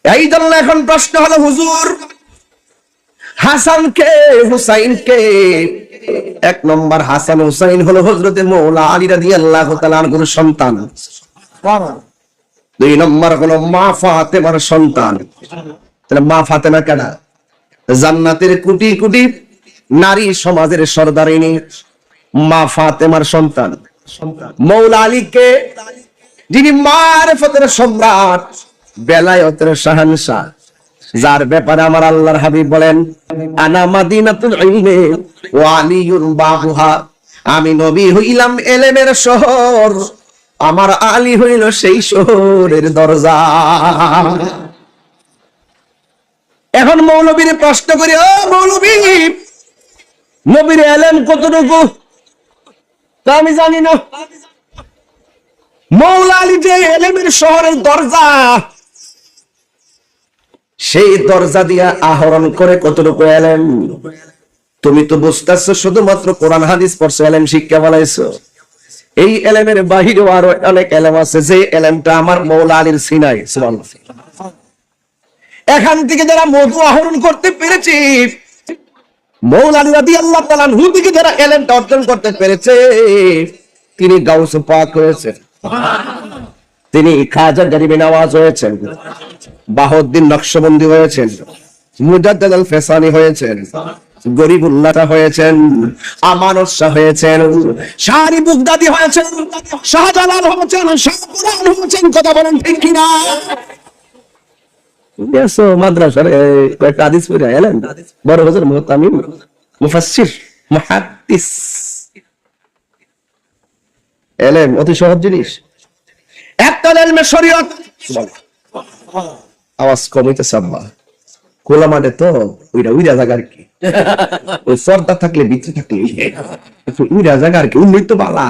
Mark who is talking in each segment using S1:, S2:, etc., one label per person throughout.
S1: এই জন্য এখন প্রশ্ন হলো, হুজুর হাসান কে হুসাইন কে? এক নম্বর, হাসান হুসাইন হলো হযরতে মৌলা আলী রাদিয়াল্লাহু তাআলা আনহুর সন্তান। দুই নম্বর হলো মা ফাতেমার সন্তান। তাহলে মা ফাতেমা কেডা? জান্নাতের কোটি কোটি নারী সমাজের সর্দারিনী মা ফাতেমার সন্তান। মৌলা আলীকে, যিনি মারিফতের সম্রাট, বেলায়েতের শাহানশাহ, যার ব্যাপারে আমার আল্লাহর হাবিব বলেন, আনা মাদিনাতুল ইলমি ওয়া আলিয়ুন বাবুহা, আমি নবী হইলাম এলেমের শহর, আমার আলী হইল সেই শহরের দরজা। এখন মৌলবীর প্রশ্ন করি, ও মৌলবী, নবীর এলেম কতটুকু? তা আমি জানি না। মৌলা আলী যে এলেমের শহরের দরজা, সেই দরজা দিয়া আহরণ করে কতটুকু এলেম? তুমি তো বুঝতেছো শুধুমাত্র কোরআন হাদিস পড়ছো, এলেম শিক্ষা বলাইছো। এই এলেমের বাহিরেও আরো অনেক এলেম আছে, যে এলেমটা আমার মৌলা আলীর সিনাই। সুবহানাল্লাহ। এখান থেকে যারা মধু আহরণ করতে পেরেছে, মৌলা আলী রাদিয়াল্লাহু তাআলা আনহু থেকে যারা এলেমটা অর্জন করতে পেরেছে, তিনি গাউস পাক হয়েছেন, তিনি খাজা গরিবে নওয়াজ হয়েছেন, বাহাউদ্দিন নকশবন্দি হয়েছেন, মুজাদ্দিদ আল ফেসানি হয়েছেন, গরিবুল্লাহ হয়েছেন, আমানত শাহ হয়েছেন, শাহরি বুগদাদি হয়েছেন, শাহজালাল হয়েছেন, শাহপুরান হয়েছেন। কথা বলেন ঠিক কিনা? দেখো মাদ্রাসার কয়েকটা হাদিস পড়ে এলেন, বড় হুজুর মুহতামিম, মুফাসসির, মুহাদ্দিস। এলেম অতি সহজ জিনিস। একটা এলমে শরীয়ত, আওয়াজ কম হইতেছে আব্বা, খোলা মাঠে তো উইরা জায়গা আর কি, ওই সর্দা থাকলে ভিতরে থাকলে উইরা জায়গা আর কি, উন্নত বালা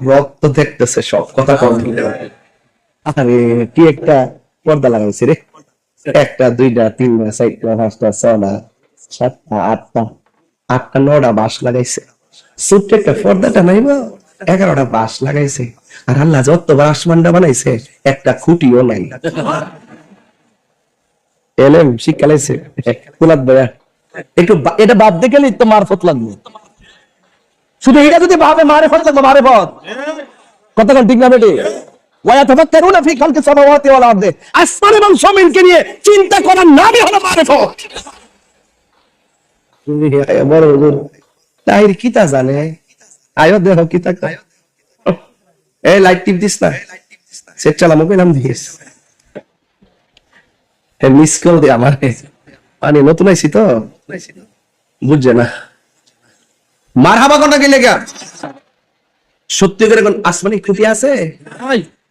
S1: রক্ত দেখতেছে সব। কথা কম। আরে কি একটা পর্দা লাগাইছে রে, একটা দুইটা তিনটা চারটা পাঁচটা ছটা সাতটা আটটা নটা বাঁশ লাগাইছে। ছোট্ট একটা পর্দাটা নাইবা 11টা বাঁশ লাগাইছে। আর আল্লাহ যতবার আসমানটা বানাইছে একটা খুঁটিও নাই। এলেম শিক্ষা লাইছে কুলাত বয়া। একটু এটা বাদ দিয়ে গেলে তো মারফত লাগবে। শুধু এটা যদি ভাবে মারফত লাগবে, মারফত কতক্ষণ ঠিক না বেটি? ওয়ায়াতাফাক্কারুনা ফি খালকিস সামাওয়াতি ওয়াল আরদি, আসমান এবং জমিনকে নিয়ে চিন্তা করার নামই হলো মারফত। বড় হুজুর তাইর কিতা জানে? আয়ো দেখো কিতা কয়। এই লাইট টিপ দিস না, সেট চালা মোবাইল নাম দিস। এই মিস কল দে আমার, মানে নতুন আইছি তো বুঝছে না। মারহাবা কোনটা কি লেখা? সত্যি করে কোন আসমানি খুঁটি আছে?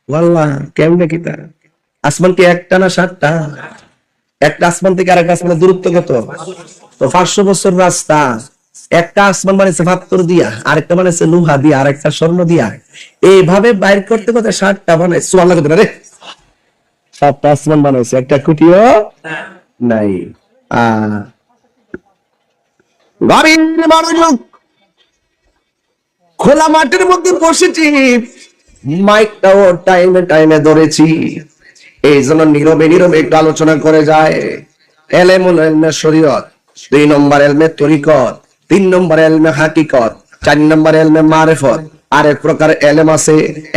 S1: ওয়াল্লাহ কেমনে কিতা? আসমান কি একটা না 7টা? একটা আসমান থেকে আরেকটা আসমানের দূরত্ব কত? তো 500 বছর রাস্তা। একটা আসমান বানাইছে পাথর দিয়া, আরেকটা বানাইছে লোহা দিয়া, আরেকটা স্বর্ণ দিয়া। এইভাবে বাইর করতে করতে 7টা বানাইছে। সুবহানাল্লাহ কত রে? 7টা আসমান বানাইছে, একটা খুঁটিও নাই। গভীর মনোযোগ। খোলা মাঠের মধ্যে বসেছি, মাইকটাও টাইমে ধরেছি, এই জন্য নীরবে নীরবে একটু আলোচনা করে যায়। এলেমুল ইলমে শরীয়ত, 2 নম্বর এলমে তরিকত, 3 নম্বর এলমে হাকিকত, 4 নম্বর এলমে মারিফত। আরেক প্রকার এলেম আছে,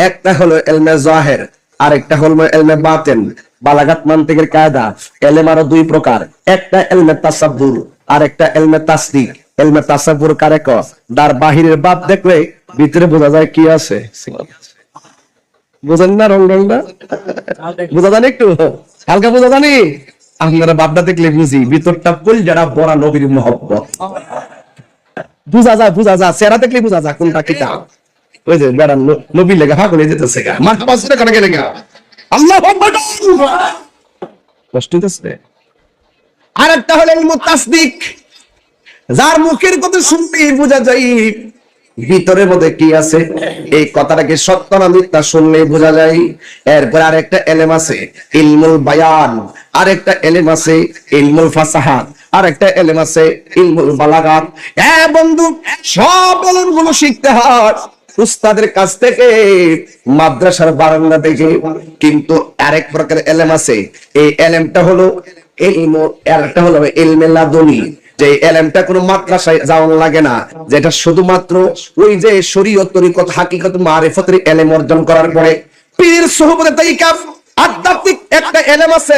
S1: একটা হলো এলমে জাহির, আরেকটা হলো এলমে বাতিন। বালাগাত মানতিকের কায়দা এলেম আরো 2 প্রকার, একটা এলমে তাসাব্বুর, আরেকটা এলমে তাসদিক। এলমে তাসাব্বুর কারে কয়? তার বাহিরের বাপ দেখলে ভিতরে বোঝা যায় কি আছে। বুঝেন না রংটা? বুঝা জানি একটু হালকা বুঝা জানি। আপনারা বাপটা দেখলে বুঝি, ভিতরটা ফুল যারা বড় নবীর মহব্বত বুঝা যায়, চেহারা দেখলে বুঝা যায় কোনটা কিতা। ওই যে বেড়া নবী লেখা ফাঁকলে যেতেছে গা, মারহাবা সুরে কানে গেলে গা, আল্লাহু আকবার। কষ্ট হইতেছে। আরেকটা হলো ইলমু তাসদিক, যার মুখের কথা শুনতেই বোঝা যায় ভিতরের মধ্যে কি আছে, এই কথাটাকে সত্য না মিথ্যা শুনলেই বোঝা যায়। এরপর আরেকটা এলেম আছে ইলমুল বায়ান, আরেকটা এলেম আছে ইলমুল ফাসাহা, আরেকটা এলেম আছে ইলমুল বালাগাত। বন্ধু, সব এলেমগুলো শিখতে হয়, উস্তাদের কাছ থেকে, মাদ্রাসার বারান্দা থেকে। কিন্তু আরেক প্রকার এলেম আছে, এই এলেমটা হলো আরেকটা হলো ইলমে লাদুনী, যে এলেমটা কোনো মাদ্রাসায় যাওয়ার লাগে না, যেটা শুধুমাত্র ওই যে শরীয়ত তরিকত হাকিকত মারিফতের এলেম অর্জন করার পরে পীর সোহবতে তাইকা আধ্যাত্মিক একটা এলেম আছে।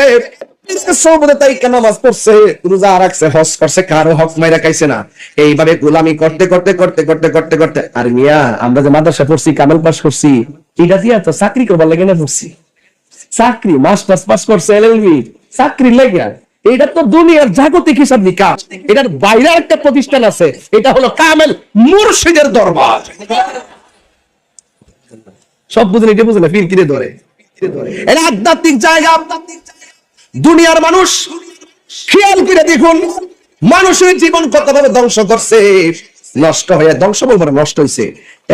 S1: সোহবতে তাইকা নামাজ পড়ছে, রোজা রাখছে, হজ করছে, কারো হক মাইরা খাইছে না। এইভাবে গোলামি করতে করতে করতে করতে করতে করতে, আর মিয়া আমরা যে মাদ্রাসা পড়ছি, কামেল পাস করছি, এটা দিয়া তো চাকরি করবার লাগে না পড়ছি। চাকরি মাস্টার্স পাস করছে, এলএলবি, চাকরি লাগে। এটা তো দুনিয়ার জাগতিক হিসাব নিকাশ। এটার বাইরে একটা প্রতিষ্ঠান আছে, এটা হলো কামেল মুর্শিদের দরবার। সব বুঝেন, এটা বুঝেন না, ফির কিরে ধরে। এটা আধ্যাত্মিক জায়গা। দুনিয়ার মানুষ খেয়াল করে দেখুন, মানুষের জীবন কতভাবে ধ্বংস করছে, নষ্ট হয়ে, ধ্বংস বলবো না, নষ্ট হয়েছে।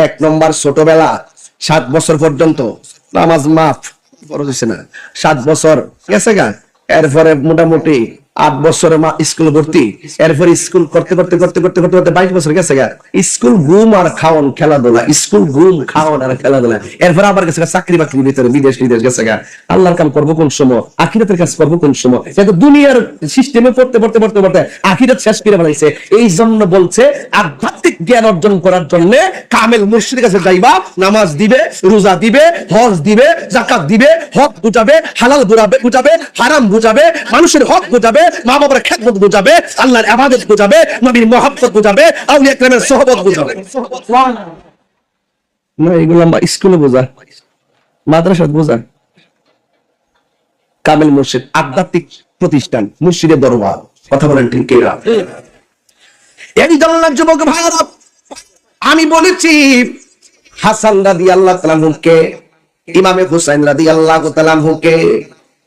S1: 1 নম্বর, ছোটবেলা 7 বছর পর্যন্ত নামাজ মাফ, ফরজ হইছে না, 7 বছর গেছে গা। এরপরে মোটামুটি 8 বছরে স্কুল ভর্তি, এরপরে স্কুল করতে করতে করতে করতে করতে করতে 22 বছর গেছে গা। স্কুল ঘুম আর খাওয়ান, খেলাধুলা, স্কুল ঘুম খাওয়ান আর খেলাধুলা। এরপরে আবার গেছে চাকরি বাকরির ভিতরে, বিদেশ গেছে গা। আল্লাহর কাম করবো কোন সময়, আখিরাতের কাজ করবো কোন সময়? দুনিয়ার সিস্টেমে পড়তে পড়তে পড়তে পড়তে আখিরাত শেষ করে ফেলাইছে। এই জন্য বলছে আধ্যাত্মিক জ্ঞান অর্জন করার জন্য কামেল মুর্শিদের কাছে যাইবা, নামাজ দিবে, রোজা দিবে, হজ দিবে, যাকাত দিবে, হক বুঝাবে, হালাল বুঝাবে, হারাম বুঝাবে, মানুষের হক বুঝাবে, মা বাবার খেদমত বুঝাবে, আল্লাহর ইবাদত বুঝাবে, নবীর মহব্বত বুঝাবে, আউলিয়া কেরামের সোহবত বুঝাবে। না, এগুলো স্কুলে বোঝা, মাদ্রাসায় বোঝা। কামেল মুর্শিদ আধ্যাত্মিক প্রতিষ্ঠান, মুর্শিদের দরবার। কথা বলেন ঠিক কিনা? এই জন্য যুবক ভাইরা, আমি বলেছি হাসান রাদিয়াল্লাহু তাআলা আনহুকে, ইমামে হুসাইন রাদিয়াল্লাহু তাআলা আনহুকে,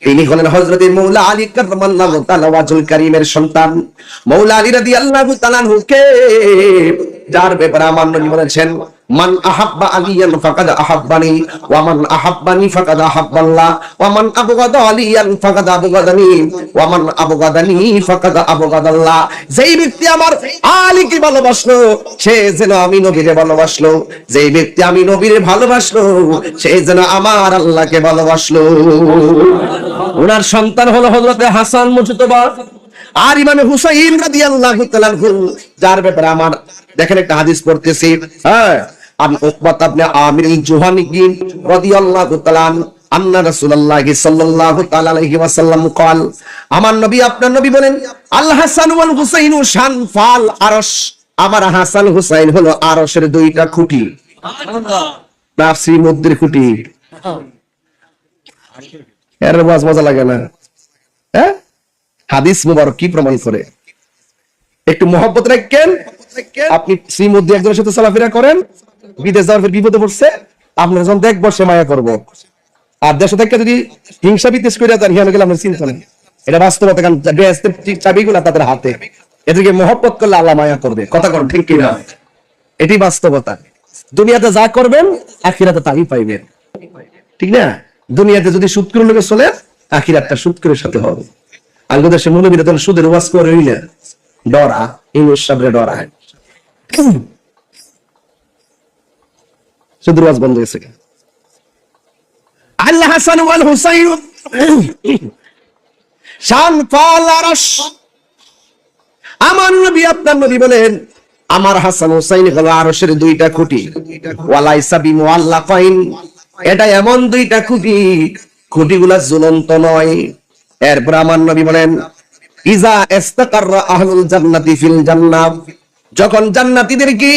S1: তিনি হলেন হযরত মাওলা আলী কাররামাল্লাহু তাআলা ওয়াজহুল কারীমের সন্তান। মাওলা আলী রাদিয়াল্লাহু তাআলা আনহুকে, যার ব্যাপারে আমার নবী বলেছেন, মান আহাব্বা আলিয়ান ফাকাদ আহাব্বানি, ওয়া মান আহাব্বানি ফাকাদ আহাব্বাল্লাহ, ওয়া মান আবগাদা আলিয়ান ফাকাদ আবগাদানি, ওয়া মান আবগাদানি ফাকাদ আবগাদাল্লাহ। যেই ব্যক্তি আমার আলীকে ভালোবাসলো, সে যেন আমি নবীকে ভালোবাসলো। যেই ব্যক্তি আমি নবীকে ভালোবাসলো, সে যেন আমার আল্লাহকে ভালোবাসলো। ওনার সন্তান হলো হযরত হাসান মুজতবা আর ইমামে হুসাইন রাদিয়াল্লাহু তাআলা আনহু, যার ব্যাপারে আমার দেখেন একটা হাদিস পড়তেছি। হ্যাঁ, আমি উকবাত ইবনে আমির আল-জুহানি রাদিয়াল্লাহু তাআলা আন্না রাসূলুল্লাহ সাল্লাল্লাহু তাআলা আলাইহি ওয়াসাল্লাম قال, আমার নবী, আপনার নবী বলেন, আল হাসান ওয়াল হুসাইন শানফাল আরশ, আমার হাসান হুসাইন হলো আরশের দুইটা খুঁটি। সুবহানাল্লাহ। নাফসির মধ্যে খুঁটি। এর ওয়াজ মজা লাগে না? হ্যাঁ, হাদিস মুবারক কি প্রমাণ করে? একটু মহব্বত রাখেন। আপনি শ্রীমুদ্দি একজনের সাথে চলাফেরা করেন, বিদেশ যাওয়ার পর বিপদে পড়ছে, আপনার যখন দেখবো সে মায়া করবো। আর দেশে থেকে যদি হিংসা বিদ্বেষ করে দেন, হিয়ানো গেলে আপনার চিন্তা নেই। এটা বাস্তবতা, কারণ চাবিগুলা তাদের হাতে। এদেরকে মহব্বত করলে আল্লাহ মায়া করবে। কথা কর ঠিক কিনা? এটি বাস্তবতা। দুনিয়াতে যা করবেন আখিরাতে তাই পাইবেন, ঠিক না? দুনিয়াতে যদি সুদ করে লোকে চলে, আখিরাতটা সুদ করে সাথে হবে। আঙ্গুল দেশে মৌলবীরা তখন সুদের ওয়াজ করে হইলে ডরা, ইংলিশ সাবরে ডরা, সুদের ওয়াজ বন্ধ হয়েছে। আল্লাহ হাসান ওয়াল হুসাইন শানফাল আরশ, আমার নবী, আপনার নবী বলেন, আমার হাসান হুসাইন হলো আরশের দুইটা খুঁটি। ওয়ালাইসা বিমুআল্লাকাইন, এটা এমন দুইটা খুঁটি, খুঁটিগুলা ঝুলন্ত নয়। এরপর আমার নবী বলেন, ইজা ইস্তাকাররা আহলুল জান্নাতি ফিল জান্নাহ, যখন জান্নাতীদের কি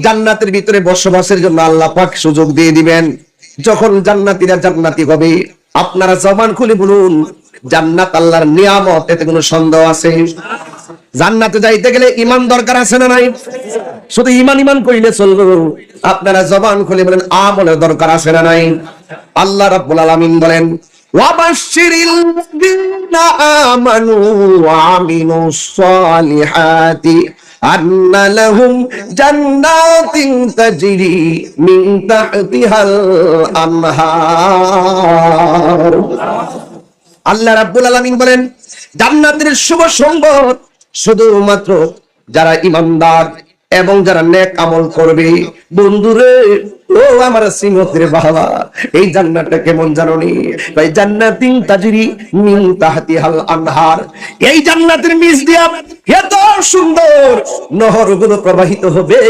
S1: জান্নাতের ভিতরে বসবাসের জন্য আল্লাহ পাক সুযোগ দিয়ে দিবেন, যখন জান্নাতীরা জান্নাতি হবে, আপনারা জবান খুলে বলুন, জান্নাত আল্লাহর নিয়ামত, এতে কোনো সন্দেহ আছে? জান্নাতে যাইতে গেলে ঈমান দরকার আছে না নাই? শুধু ঈমান কইলে চলবে? আপনারা জবান খুলে বলেন, আমলের দরকার আছে না নাই? আল্লাহ রাব্বুল আলামিন বলেন, ওয়াবাশশিরিল মুমিনিনা আমানু ওয়া আমিলুস সালিহাতি আন্না লাহুম জান্নাতিন তাজরি মিন তাহতিহাল আনহার। আল্লাহ রাব্বুল আলামিন বলেন, জান্নাতের শুভ সংবাদ শুধুমাত্র যারা ঈমানদার এবং যারা নেক আমল করবে। বন্ধুরে ও আমার সিংহদের বাবা, এই জান্নাতটা কেমন জানোনি? ভাই জান্নাতিন তাজরি মিন তাহতিহাল আনহার, এই জান্নাতের নিচ দিয়া এত সুন্দর নহরগুলো প্রবাহিত হবে।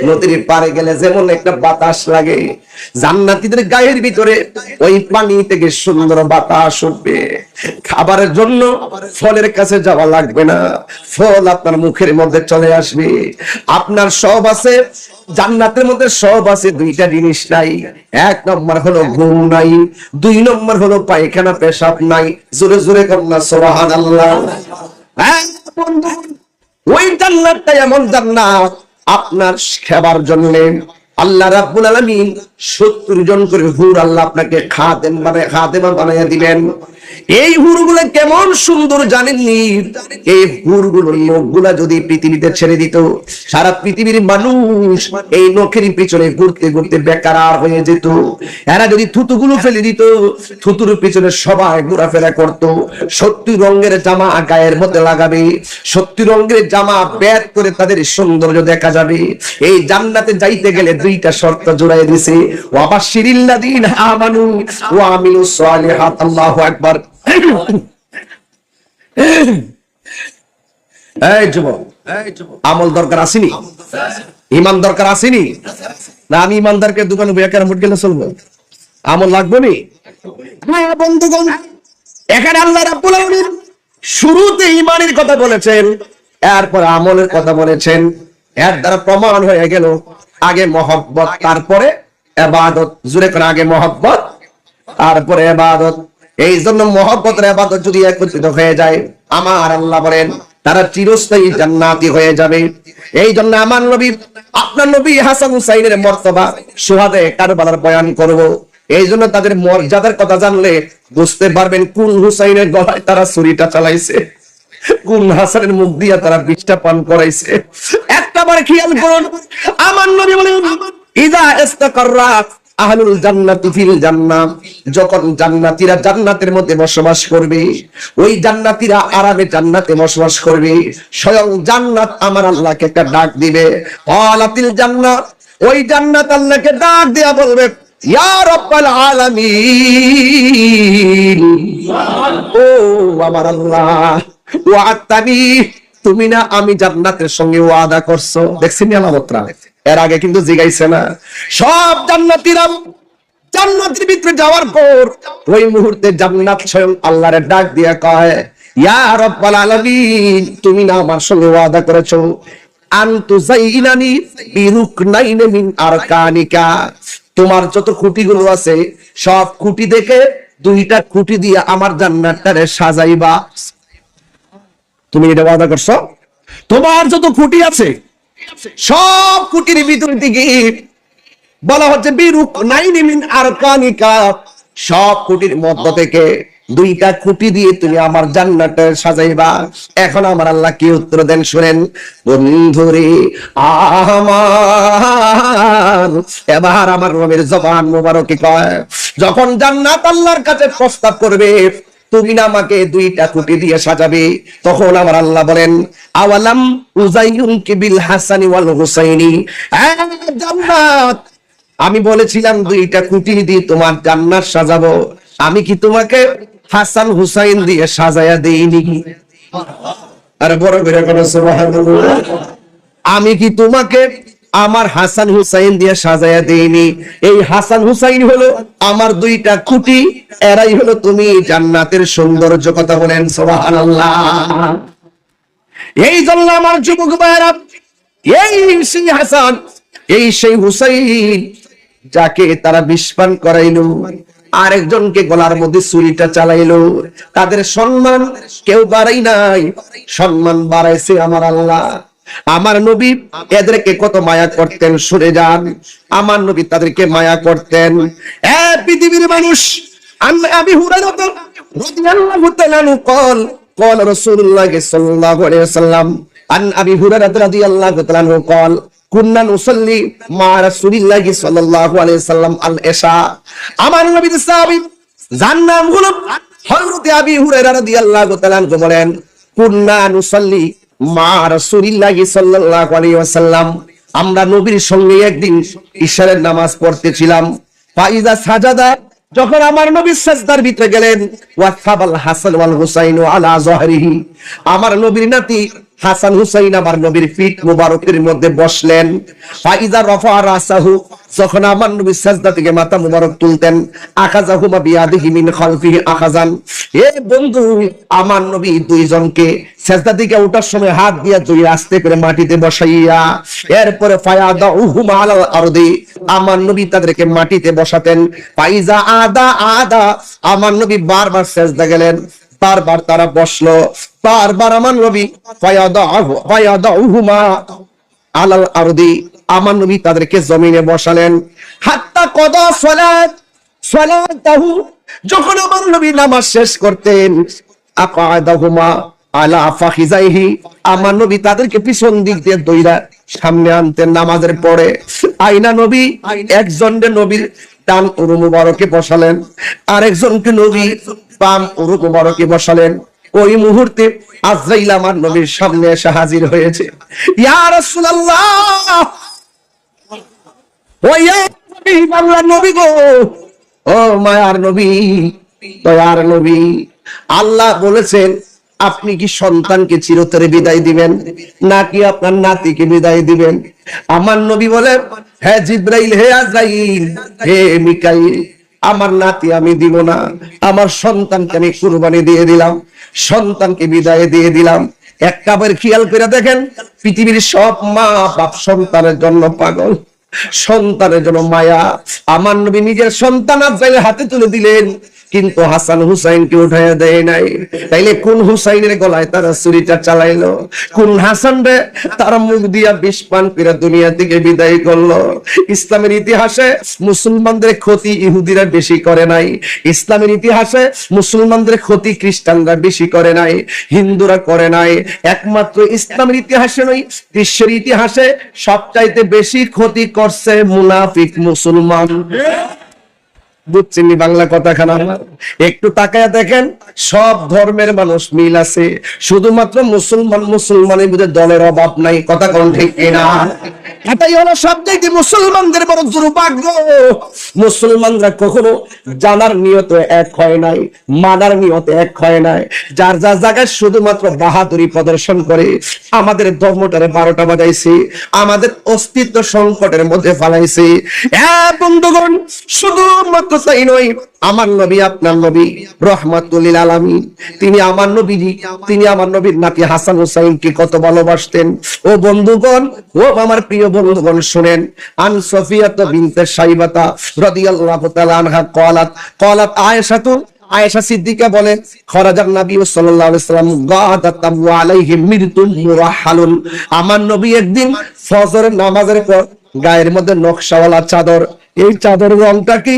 S1: নদীর পাড়ে গেলে যেমন একটা বাতাস লাগে, জান্নাতীদের গায়ের ভিতরে ওই পানি থেকে সুন্দর বাতাস উঠবে। খাবারের জন্য ফলের কাছে যাওয়া লাগবে না, ফল আপনার মুখের মধ্যে চলে আসবে। আপনার সব আছে জান্নাতের মধ্যে, সব আছে, দুইটা জিনিস নাই। এক নম্বর হলো ঘুম নাই, দুই নম্বর হলো পায়খানা পেশাব নাই। জোরে জোরে কন্যা সুবহানাল্লাহ। বন্ধু, ওই জান্নাতটা এমন জান্নাত, আপনার খাবার জন্য আল্লাহ রাব্বুল আলামিন 70 জন করে হুর আল্লাহ আপনাকে খাদেমা বানাইয়া দিবেন। এই হুরগুলো কেমন সুন্দর জানেননি? এই হুরগুলোর নখগুলা যদি পৃথিবীতে ছেড়ে দিত, সারা পৃথিবীর মানুষ এই নখের পিছনে ঘুরতে ঘুরতে বেকার হয়ে যেত। এরা যদি থুতুগুলো ফেলে দিত, থুতুর পিছনে সবাই ঘোরাফেরা করত। 70 রঙের জামা গায়ের মধ্যে লাগাবে, 70 রঙের জামা বের করে তাদের সৌন্দর্য দেখা যাবে। এই জান্নাতে যাইতে গেলে দুইটা শর্ত জোড়াই দিছে, ওয়া বাশশিরিল্লাযীনা আমানু ওয়া আমিলুস সালিহাত। আল্লাহু আকবার। এই যুবক, আমল দরকার আসেনি? ঈমান দরকার আসেনি? না আমি ঈমানদারকে দোকানে বইয়া ক্যারাম বোর্ড খেলে চলবো? আমল লাগবে নি? হ্যাঁ বন্ধুগণ, এখানে আল্লাহ রাব্বুল আলামিন শুরুতে ঈমানের কথা বলেছেন, এরপর আমলের কথা বলেছেন। এর দ্বারা প্রমাণ হয়ে গেল আগে মহব্বত তারপরে ইবাদত। জোরে করে, আগে মহব্বত তারপরে ইবাদত। এই জন্য মহব্বত আর ইবাদত যদি একত্রিত হয়ে যায়, আমার আল্লাহ বলেন তারা চিরস্থায়ী জান্নাতি হয়ে যাবে। এই জন্য আমার নবী, আপনার নবী হাসান হুসাইনের মর্তবা শুহাদে কারবালার বয়ান করব। এই জন্য তাদের মর্যাদার কথা জানলে বুঝতে পারবেন কোন হুসাইনের গলায় তারা ছুরিটা চালাইছে, কোন হাসানের মুখ দিয়া তারা বিষটা পান করাইছে। একটাবার খেয়াল করুন, আমার নবী বলেন ইযা ইস্তাকাররা আহলুল জান্নাতি ফিল জান্নাহ, যখন জান্নাতীরা জান্নাতের মধ্যে বসবাস করবে, ওই জান্নাতীরা আরামে জান্নাতে বসবাস করবে, স্বয়ং জান্নাত আমার আল্লাহকে একটা ডাক দিবে। ওয়ালাতিল জান্নাত, ওই জান্নাত আল্লাহকে ডাক দিয়া বলবে ইয়া রাব্বাল আলামিন, ও আমার আল্লাহ, ওয়া'তানি, তুমি না আমি জান্নাতের সঙ্গে ওয়াদা করছো। দেখছেন আলামতরা? এর আগে কিন্তু জিগাইছে না। সব জান্নাতীরা জান্নাতের ভিতরে যাওয়ার পর ওই মুহূর্তে জান্নাত স্বয়ং আল্লাহর ডাক দিয়া কয় ইয়া রাব্বাল আলামিন, তুমি না আমার সঙ্গে ওয়াদা করেছো আনতু যাইনানি বিরুকনাইন মিন আরকানিকা, তোমার যত খুঁটিগুলো আছে সব খুঁটি দেখে দুইটা খুঁটি দিয়ে আমার জান্নাতটারে সাজাইবা। তুমি এটা ওয়াদা করছো? তোমার যত খুঁটি আছে সব খুঁটির ভিতর থেকে বলা হচ্ছে বিরুকনাইন মিন আরকানিকা, সব খুঁটির মধ্য থেকে দুইটা খুঁটি দিয়ে তুমি আমার জান্নাতটা সাজাইবা। এখন আমার আল্লাহ কি উত্তর দেন শুনেন বন্ধুরে আমার। এবার আমার রবের জবান মোবারকে কয়, যখন জান্নাত আল্লাহর কাছে প্রস্তাব করবে তুমি না আমাকে দুইটা খুঁটি দিয়ে সাজাবে, তখন আমার আল্লাহ বলেন আওয়ালাম উযাইয়ুনকি বিল হাসানি ওয়াল হুসাইনি, জান্নাত আমি বলেছিলাম দুইটা খুঁটি দিয়ে তোমার জান্নাত সাজাবো, আমি কি তোমাকে হাসান হুসাইন দিয়ে সাজায়া দেইনি? আরে বড় করে কোন সুবহানাল্লাহ। আমি কি তোমাকে আমার হাসান হুসাইন দিয়ে সাজায়া দেইনি? এই হাসান হুসাইন হলো আমার দুইটা খুঁটি, এরাই হলো তুমি জান্নাতের সৌন্দর্য। কথা বলেন সুবহানাল্লাহ। এই জন্য আমার যুবক ভাইরা, এই সেই হাসান, এই সেই হুসাইন যাকে তারা বিষপান করাইলো, আরেকজনকে গলার মধ্যে ছুরিটা চালাইলো, তাদের সম্মান কেউ বাড়াই নাই, সম্মান বাড়াইছে আমার আল্লাহ। আমার নবী এদেরকে কত মায়া করতেন শুনে যান। আমার নবী তাদেরকে মায়া করতেন। পৃথিবীর মানুষ, আবি হুরায়রা রাদিয়াল্লাহু তাআলা قال قال رسول الله صلى الله عليه وسلم عن ابي هريره رضي الله تعالى عنه قال كنا نصلي مع رسول الله صلى الله عليه وسلم العشاء। আমার নবীর সাহাবী যার নাম হলো হযরত আবি হুরায়রা রাদিয়াল্লাহু তাআলা আনহু বলেন কুন্না নুসাল্লি মা রাসূলিল্লাহি সাল্লাল্লাহু আলাইহি ওয়াসাল্লাম, আমরা নবীর সঙ্গে একদিন ইশারের নামাজ পড়তেছিলাম। ফাইজা সাজাদা, যখন আমার নবী সাজদার ভিতরে গেলেন, ওয়াসাবাল হাসান ওয়াল হুসাইন আলা যহরিহি, আমার নবীর নাতি হাসান হুসাইন আমার নবীর পিঠ মুবারকের মধ্যে বসলেন। ফাইজা রাফা রাসাহু, যখন আমার নবী সাজদা থেকে মাথা মুবারক তুলতেন, আখাযাহুমা বিয়াদিহি মিন খালফিহি আখাযান, এ বন্ধু, আমার নবী দুইজনকে সাজদা থেকে ওঠার সময় হাত দিয়া দুই আস্তে করে মাটিতে বসাইয়া, এরপরে ফায়াদাউহুমা আলাল আরদি, আমার নবী তাদেরকে মাটিতে বসাতেন। ফাইজা আদা আদা, আমার নবী বারবার সাজদা গেলেন, বারবার তারা বসলো, বারবার আমার নবী ফায়াদাউহুমা আলাল আরদি, আমার নবী তাদেরকে জমিনে বসালেন। হাত্তা কদা সালাতাহু, যখন আমার নবী নামাজ শেষ করতেন, আকাদাহুমা আলা ফাখিজাইহি, আমার নবী তাদেরকে পিছন দিক দিয়ে দইরা সামনে আনতেন নামাজের পরে। আইনা নবী, একজনকে নবীর ডান উরু মুবারকে বসালেন, আরেকজনকে নবী বাম উরু মুবারকে বসালেন। ওই মুহূর্তে আজরাইল আমার নবীর সামনে এসে হাজির হয়েছে। ইয়া রাসূলুল্লাহ, ও ইয়া হাবিবাল্লাহ, নবী গো, ও মায়ার নবী, দয়ার নবী, আল্লাহ বলেছেন আপনি কি সন্তানকে চিরতরে বিদায় দিবেন নাকি আপনার নাতিকে বিদায় দিবেন? আমার নবী বলেন, হে জিব্রাইল, হে আজরাইল, হে মিকাইল, আমার নাতি আমি দিব না, আমার সন্তানকে আমি কুরবানি দিয়ে দিলাম, সন্তানকে বিদায় দিয়ে দিলাম। একবার খেয়াল করে দেখেন, পৃথিবীর সব মা বাপ সন্তানের জন্য পাগল, সন্তানের জন্য মায়া। আমার নবী নিজের সন্তান আজরাইলের হাতে তুলে দিলেন, কিন্তু হাসান হুসাইনকে উঠাইয়া দেয় নাই। তাইলে কোন হুসাইনের গলায় তারা ছুরিটা চালাইলো? কোন হাসান রে তারা মুখ দিয়া বিষ পান করে দুনিয়া থেকে বিদায় করলো? ইসলামের ইতিহাসে মুসলমানদের ক্ষতি ইহুদিরা বেশি করে নাই, ইসলামের ইতিহাসে মুসলমানদের ক্ষতি খ্রিস্টানরা বেশি করে নাই, হিন্দুরা করে নাই। একমাত্র ইসলামের ইতিহাসে নয়, বিশ্বের ইতিহাসে সবচাইতে বেশি ক্ষতি করছে মুনাফিক মুসলমান। বুঝছেন বাংলা কথাখানা আমার? একটু তাকায়া দেখেন, সব ধর্মের মানুষ মিল আছে, শুধুমাত্র মুসলমানের মধ্যে দলের অভাব নাই। কথা কোন ঠিক কিনা? এটাই হলো সবচাইতে মুসলমানদের বড় দুর্ভাগ্য। মুসলমানরা কখনো জানার নিয়তে এক হয় নাই, মানার নিয়তে এক হয় নাই, যার যার জায়গায় শুধুমাত্র বাহাদুরি প্রদর্শন করে আমাদের ধর্মটারে 12টা বাজাইছে, আমাদের অস্তিত্ব সংকটের মধ্যে ফেলাইছে। বন্ধুগণ, শুধুমাত্র তাই নয়, আমার নবী আপনার নবী রহমাতুল লিল আলামিন, তিনি আমার নবীজি, তিনি আমার নবীর নাতি হাসান হুসাইনকে কত ভালোবাসতেন। ও বন্ধুগণ, ও আমার প্রিয় বন্ধুগণ, শুনেন, আন সফিয়াত বিনতে সাইবাতা রাদিয়াল্লাহু তাআলা আনহা ক্বালাত আয়েশা সিদ্দিকা বলেন, খরাজান নবী সাল্লাল্লাহু আলাইহি ওয়াসাল্লাম গাদাতাম ওয়া আলাইহি মিরতুম মুরাহালুন, আমার নবী একদিন ফজরের নামাজের পর গায়ের মধ্যে নকশাওয়ালা চাদর, এই চাদরের রংটা কি?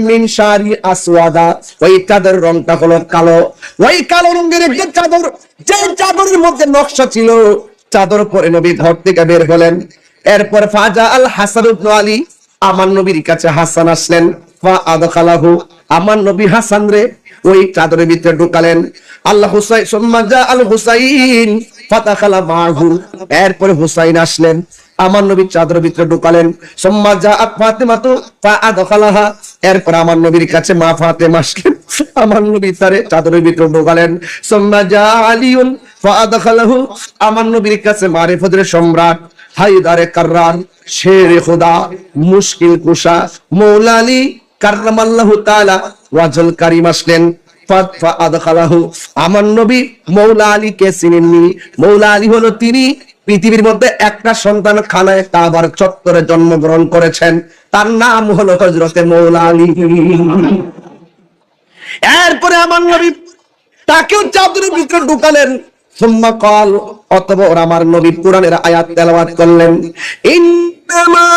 S1: মিন শারি আসওয়াদা, ওই চাদরের রংটা হলো কালো। ওই কালো রঙের একটা চাদর, যে চাদরের মধ্যে নকশা ছিল, চাদর পরে নবী ঘর থেকে বের হলেন। এরপর ফাজা আল হাসান ইবনে আলী, আমার নবীর কাছে হাসান আসলেন। ফা আদখালাহু, আমার নবী হাসান রে ওই চাদরের ভিতরে ঢুকালেন। আল্লাহ হুসাইন সুম্মা জা আল হুসাইন ফাতাখালা মাহু, এরপর হুসাইন আসলেন, আমার নবী চাদরের ভিতরে ঢুকালেন। সুম্মা জা ফাতিমাতু ফা আদখালাহা, এরপর আমার নবীর কাছে মা ফাতেমা আসলেন, আমার নবী তারে চাদরের ভিতরে ঢুকালেন। সুম্মা জা আলিউন ফা আদখালাহু, আমার নবীর কাছে মারিফতের সম্রাট হায়দারে কাররার, শেরে খোদা, মুশকিল কুশা মৌলা আলী কাররামাল্লাহু তাআলা ওয়াজহুল কারীম আসলেন। আমার নবী মৌলা আলীকে চিনেননি। মৌলা আলী হলো তিনি পৃথিবীর মধ্যে একটা সন্তান খানায় কাবার চত্বরে জন্মগ্রহণ করেছেন, তার নাম হলো হযরতে মৌলা আলী। এরপরে আমার নবী তাকেও চাদরের ভিতরে ঢুকালেন। সুম্মা ক্বাল, অতঃপর আমার নবী কোরআনের আয়াত তেলাওয়াত করলেন, ইন্নামা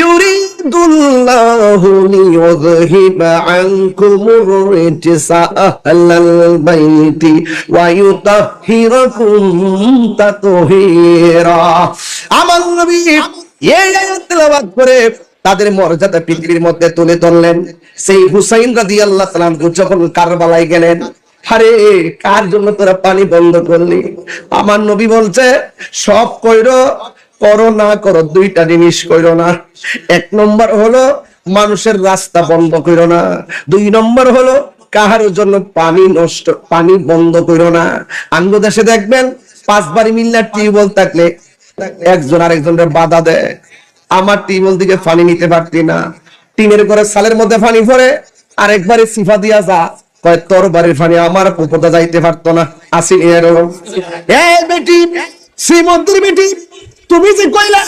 S1: ইউরিদুল্লাহু লিইয়ুযহিবা আনকুমুর রিজসা আহলাল বাইতি ওয়া ইউতাহহিরাকুম তাতহীরা। আমার নবী এই আয়াত তেলাওয়াত করে তাদের মর্যাদা পৃথিবীর মধ্যে তুলে ধরলেন। সেই হুসাইন রাদিয়াল্লাহু তাআলা যখন কারবালায় গেলেন, আরে কার জন্য তোরা পানি বন্ধ করলি? আমার নবী বলছে সব কইরো, করো না করো দুইটা জিনিস কইরো না। এক নম্বর হলো মানুষের রাস্তা বন্ধ কইরো না। দুই নম্বর হলো কাহার জন্য পানি বন্ধ কইরো না। আঙ্গ দেশে দেখবেন 5 বাড়ি মিল্লা টিউবওয়েল থাকলে একজন আরেকজনের বাধা দেয়। আমার টিউবওয়েল দিকে পানি নিতে পারতি না, টিনের করে সালের মধ্যে পানি পড়ে, আরেকবারে সিফা দিয়া যা, কয় তোর বাড়ির পানি আমার উপরটা যাইতে পারতো না। আসি এরকম। এই বেটি, শ্রীমন্তের বেটি, তুমি যে কইলা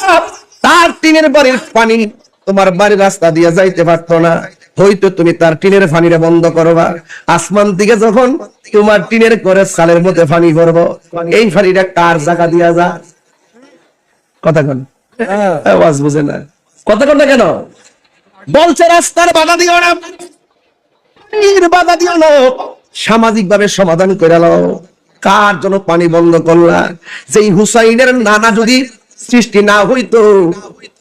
S1: তার টিনের বাড়ির পানি তোমার বাড়ির রাস্তা দিয়ে যাইতে পারতো না, হয়তো তুমি তার টিনের পানিটা বন্ধ করবা। আসমান থেকে যখন তোমার টিনের করে সালের মধ্যে পানি পড়বো, এই পানিটা কার জায়গা দিয়া যা? কথা কন, আওয়াজ বুঝে না, কথা কন না কেন? বলছে রাস্তার বাধা দিও না, বাধা দিও না, সামাজিক ভাবে সমাধান করে নাও। কার জন্য পানি বন্ধ করলা? যেই হুসাইনের নানা যদি সৃষ্টি না হইতো,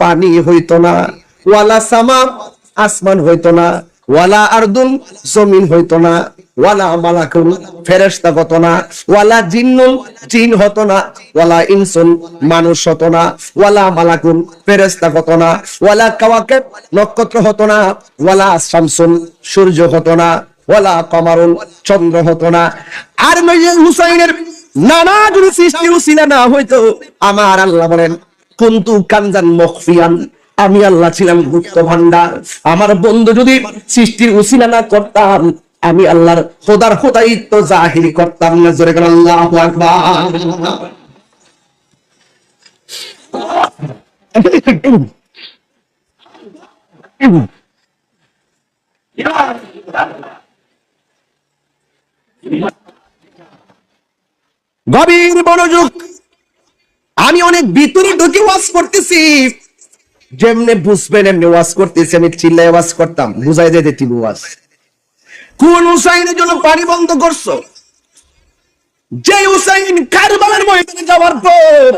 S1: পানি হইতো না, ওয়ালা সামা আসমান হইতো না, ওয়ালা আরদুন জমিন হইতো না, ওয়ালা মালাকুন ফেরেশতা হতো না, ওয়ালা জিন্নুন জিন হতো না, ওয়ালা ইনসুন মানুষ হতো না, ওয়ালা মালাকুন ফেরেশতা হতো না, ওয়ালা কাওয়াকিব নক্ষত্র হতো না, ওয়ালা শামসুন সূর্য হতো না, ওয়ালা কমারুন চন্দ্র হতো না। আর হুসাইনের নানা যদি সৃষ্টি উসিলা না হইতো, আমার আল্লাহ বলেন কুনতু কানজান মখফিয়ান, আমি আল্লাহ ছিলাম গুপ্ত ভান্ডার। আমার বন্ধু যদি সৃষ্টির উসিলা না করতাম, আমি আল্লাহর খোদার খোদাইত্ব জাহির করতাম না। জোরে করে আল্লাহু আকবার। গভীর মনোযোগ। আমি অনেক ভিতরে ঢুকে ওয়াজ করতেছি, যেমনে বুঝবেন এমনি ওয়াজ করতেছি। আমি চিল্লায় ওয়াজ করতাম, বুঝাই যাইতে টিভি ওয়াজ। কোন হুসাইনের জন্য পানি বন্ধ করছো? যে হুসাইন কারবালার ময়দানে যাওয়ার পর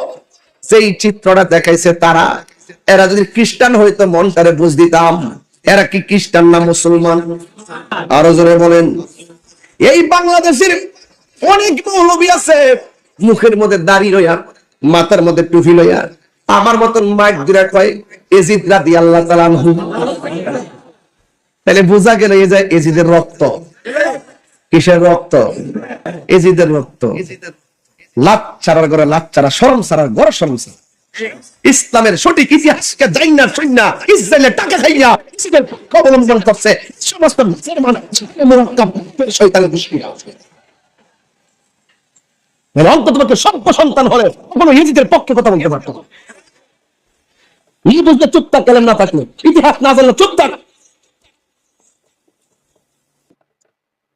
S1: যেই চিত্রটা দেখাইছে তারা, এরা যদি খ্রিস্টান হইতো মনটারে বুঝ দিতাম। এরা কি খ্রিস্টান না মুসলমান? আরো জোরে বলেন। এই বাংলাদেশের অনেক মৌলবী আছে, মুখের মধ্যে দাড়ি লইয়া, মাথার মধ্যে টুপি লইয়া, আমার মতন মাইক দিরা কয় এজিদ রাদিয়াল্লাহু তাআলা আনহু। তাহলে বোঝা গেল এই যে এজিদের রক্ত। কিসের রক্ত? এজিদের রক্ত। লাত ছাড়ার ঘরে লাত ছাড়া, শরম ছাড়ার ঘরে শরম ছাড়া। ইসলামের সঠিক ইতিহাসকে জাইনা শুননা ইসরায়েলের টাকা খাইয়া ইসরায়েল অবলম্বন করছে সমস্ত মুসলমান মুরাক্কাব শয়তানের দুশমন। অন্তত তোমাকে সভ্য সন্তান হলে কোনো ইহুদিদের পক্ষে কথা বলতে পারতো না। এই বুঝতে চুপ থাকলেন না, থাকলে ইতিহাস না জানলে চুপ থাক।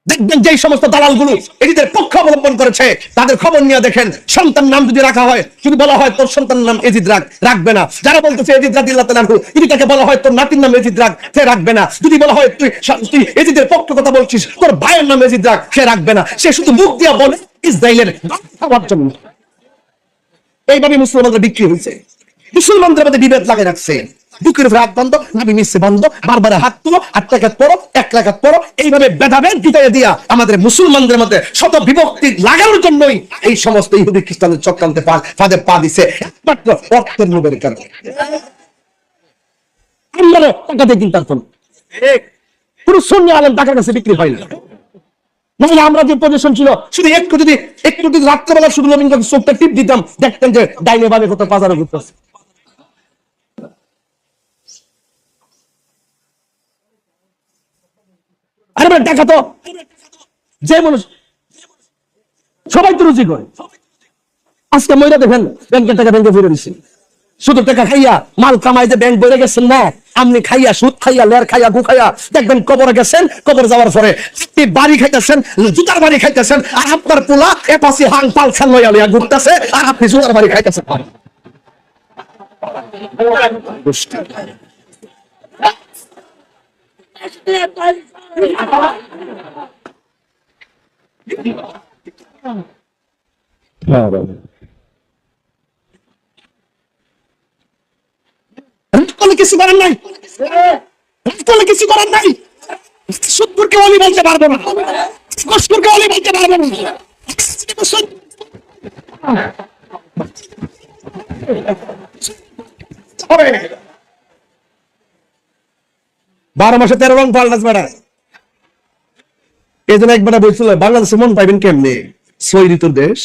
S1: দেখবেন যে সমস্ত দালালগুলো এদের পক্ষ অবলম্বন করেছে, তাদের খবর নিয়ে দেখেন। সন্তান নাম যদি রাখা হয়, যদি বলা হয় তোর সন্তানের নাম এজিদ রাখবে না। যারা বলতেছে এজিদ রাদিয়াল্লাহু তাআলা আনহু, যদি তাকে বলা হয় তোর নাতির নাম এজিদ সে রাখবে না। যদি বলা হয় তুই এজিদের পক্ষে কথা বলছিস, তোর ভাইয়ের নাম এজিদ সে রাখবে না। সে শুধু মুখ দিয়ে বলে ইসরায়েলের খাওয়ার জন্য। এইভাবে মুসলমানরা বিক্রি হয়েছে। মুসলমানদের মধ্যে বিভেদ লাগিয়ে রাখছে। বুকের উপরে হাত বান্ধ, নাভি নিচে বান্ধ, বারবার হাত তুলো, 8 রাকাত পড়ো, 1 রাকাত পড়ো, এইভাবে ভেদাভেদ বিতাইয়ে দিয়া আমাদের মুসলমানদের মধ্যে শত বিভক্তি লাগানোর জন্যই এই সমস্ত ইহুদি খ্রিস্টানদের চক্রান্তে ফাঁদে পা দিছে, একমাত্র অর্থের লোভের কারণে। আমরা টাকা দিয়ে কিনতে পারতাম, পুরো সুন্নি আলেম টাকার কাছে বিক্রি হয় না। নাহলে আমরা যে পজিশন ছিল, শুধু একটু যদি রাত্রেবেলা শুধু নবীন চোখটা টিপ দিতাম, দেখতেন যে ডাইনে বামে কত বাজারে ঘুরতেছে। আরে টাকা তো যে মানুষ সবাই তো রুজি করে। আজকে মহিলা দেখেন ব্যাংকের টাকা ব্যাংকে ফিরে দিচ্ছে, শুধু টাকা খাইয়া মাল কামাই যে ব্যাংক বইরে গেছেন না, আপনি খাইয়া সুদ খাইয়া লের খাইয়া গু খাইয়া দেখবেন কবরে গেছেন, কবর যাওয়ার পরে বাড়ি খাইতেছেন, জুতার বাড়ি খাইতেছেন, আর আপনার পোলা এপাশে হাং পালছান লইয়া লইয়া ঘুরতেছে, আর আপনি জুতার বাড়ি খাইতেছেন। কিছু করার নাই, কিছু করার নাই, সুদপুরকে অলি বলতে পারবো না। কষ্ট করে বলতে পারবেন 12 মাসে 13 রং পাল্টাস বেড়া। এই জন্য একবার বলছিল বাংলাদেশে মন পাইবেন কেমনে? 6 ঋতুর দেশ,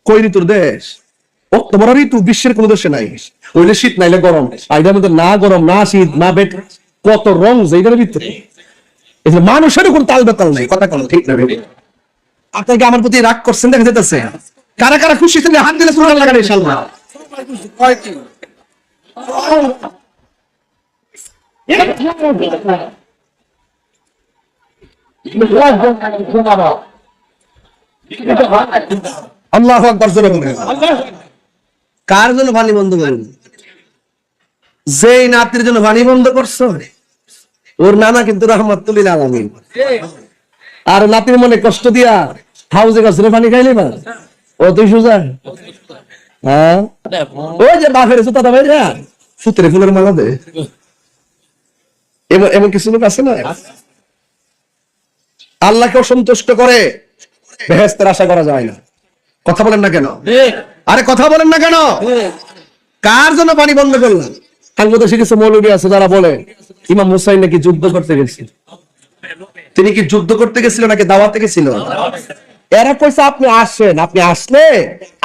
S1: কই ঋতুর দেশ? অক্টোবর ঋতু বিশ্বের কোন দেশে নাই। ওইলে শীত নাইলে গরম, আইডার মধ্যে না গরম না শীত না বেট, কত রং এইটার ভিতরে। এই যে মানুষের কোন তাল বেতাল নাই, কথা কোন ঠিক না। আপনাকে আমার প্রতি রাগ করছেন দেখা যেতেছে। কারা কারা খুশি ছিলেন হাত দিলে সুবহানাল্লাহ লাগান ইনশাআল্লাহ। আল্লাহু আকবার জোরে বলেন। কার জন্য পানি বন্ধ করেন? যেই নাতির জন্য পানি বন্ধ করছো, ওর নানা কিন্তু রাহমাতুল লিল আলামিন। আর নাতির মনে কষ্ট দিয়া হাউজে গাছের পানি খাইলে বা ও তুই সুজা। হ্যাঁ, ওই যে বাপের সুতা দাবাই রে সুতরে ফুলের মালা দে। এমন কিছু লোক আছে না, আল্লাহকে অসন্তুষ্ট করে বেহেশতের আশা করা যায় না। কথা বলেন না কেন? আরে কথা বলেন না কেন? কার জন্য পানি বন্ধ করলেন? বাংলাদেশে কিছু মৌলবী আছে যারা বলে ইমাম হুসাইন নাকি যুদ্ধ করতে গেছিল। তিনি কি যুদ্ধ করতে গেছিল নাকি দাওয়াতে গেছিল? এরা কইছে আপনি আসেন, আপনি আসলে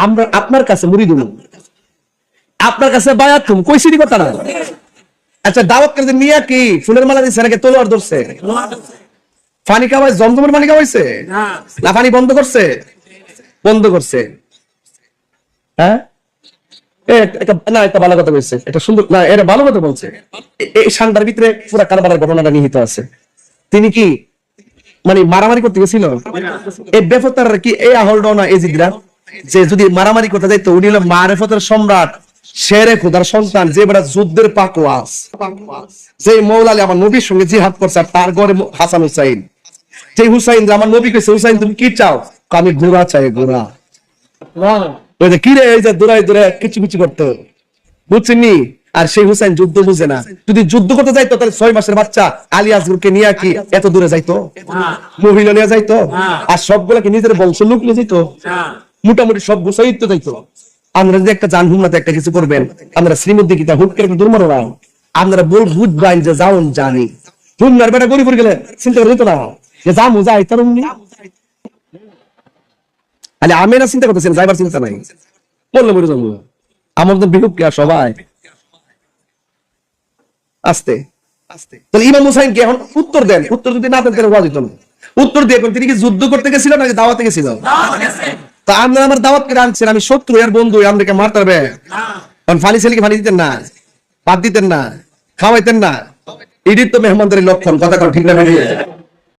S1: আমরা আপনার কাছে মুড়ি দেব, আপনার কাছে বায়াত তুম কইছি কথা না। আচ্ছা দাওয়াত করে নিয়ে কি ফুলের মালা দিচ্ছে নাকি তলোয়ার ধরছে? পানি খাওয়াই জমজমের পানি খাওয়াইছে না পানি বন্ধ করছে? বন্ধ করছে। হ্যাঁ, না একটা ভালো কথা বলছে, এটা সুন্দর না, এটা ভালো কথা বলছে। এই সান্ডার ভিতরে পুরো কারবালার ঘটনাটা নিহিত আছে। তিনি কি মানে মারামারি করতে গেছিল? এই বেফতার কি এই আহলডন না এজিদরা যে যদি মারামারি করতে যাইতো, উনি হলো মারেফতের সম্রাট, শেরে খোদার সন্তান, যে বড় যুদ্ধের পাকওয়াস, যে মৌলা আলী আমার নবীর সঙ্গে জিহাদ করছে। আর তার ঘরে হাসান হুসাইন, যে হুসাইন আমার নবী কইছে হুসাইন তুমি কি চাও? আমি ঘোড়া চাই, ঘোড়া। ওই যে কি রে, এই যে দৌড়াই দৌড়াই কিছু কিছু করতে বুঝছেননি। আর সেই হুসাইন যুদ্ধ বুঝে না। যদি যুদ্ধ করতে যাইতো তাহলে 6 মাসের বাচ্চা আলী আসগরকে নিয়ে কি এত দূরে যাইতো? মহিলা নিয়ে যাইতো? আর সবগুলোকে নিজের বংশ লোক নিয়ে যাইতো? মোটামুটি সব গুছাই তো যাইতো। আমরা যে একটা জান হুমনাতে একটা কিছু করবেন, আমরা শ্রীমদ্দি কিতা হুট করে দুর্মার না, আমরা বুঝবেন যে যাওন জানি হুমনার বেটা গরিব গেলে চিন্তা করে দিত না যে যামু যাই তার আলে আমি না চিন্তা করতেছেন, যাইবার চিন্তা নাই, বললে মরে যাবো। আমার তো বিহুপ কে সবাই আস্তে আস্তে। তাহলে ইমাম হুসাইন কি এখন উত্তর দেন? উত্তর যদি না দেন তাহলে ওয়াজ হইতো না। উত্তর দিয়ে তিনি কি যুদ্ধ করতে গেছিল নাকি দাওয়াতে গেছিল? তা আমরা আমার দাওয়াত করে আনছেন, আমি শত্রু আর বন্ধু, আমাদেরকে মারতে হবে। কারণ ফানি ছেলেকে ফানি দিতেন না, পাত দিতেন না, খাওয়াইতেন না। এটি তো মেহমানদারি লক্ষণ। কথা ঠিক না?